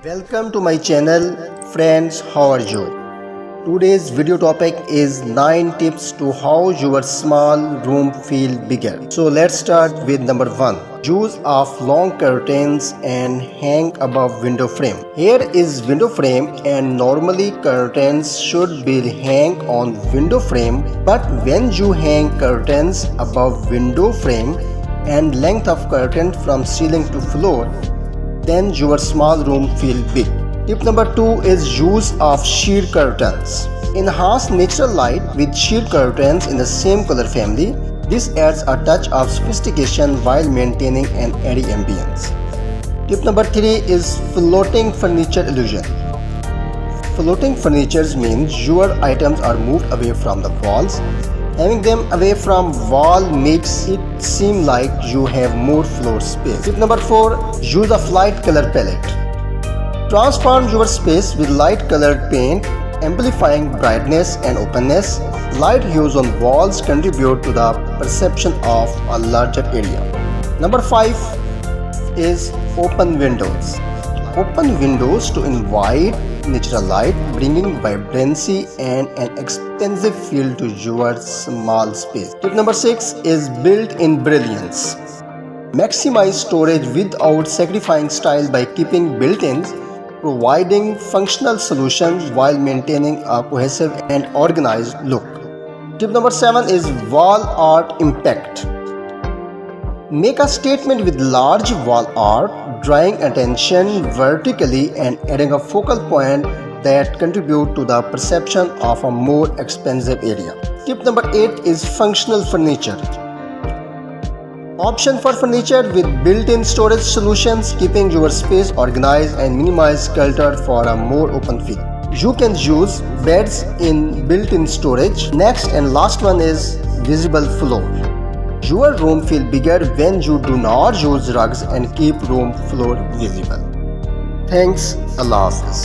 Welcome to my channel. Friends, how are you? Today's video topic is 9 tips to how your small room feel bigger. So let's start with number 1. Use of long curtains and hang above window frame. Here is window frame, and normally curtains should be hang on window frame, but when you hang curtains above window frame and length of curtain from ceiling to floor, then your small room feel big. Tip number 2 is use of sheer curtains. Enhance natural light with sheer curtains in the same color family. This adds a touch of sophistication while maintaining an airy ambience. Tip number 3 is floating furniture illusion. Floating furniture means your items are moved away from the walls. Having them away from wall makes it seem like you have more floor space. Tip number 4. Use a light color palette. Transform your space with light colored paint, amplifying brightness and openness. Light hues on walls contribute to the perception of a larger area. Number 5 is open windows. Open windows to invite natural light, bringing vibrancy and an expansive feel to your small space. Tip number 6 is built-in brilliance. Maximize storage without sacrificing style by keeping built-ins, providing functional solutions while maintaining a cohesive and organized look. Tip number 7 is wall art impact. Make a statement with large wall art, drawing attention vertically and adding a focal point that contribute to the perception of a more expansive area. Tip number 8 is functional furniture. Option for furniture with built-in storage solutions, keeping your space organized and minimize clutter for a more open feel. You can use beds in built-in storage. Next and last one is visible floor. Your room feels bigger when you do not use rugs and keep room floor visible. Thanks. Allah Hafiz.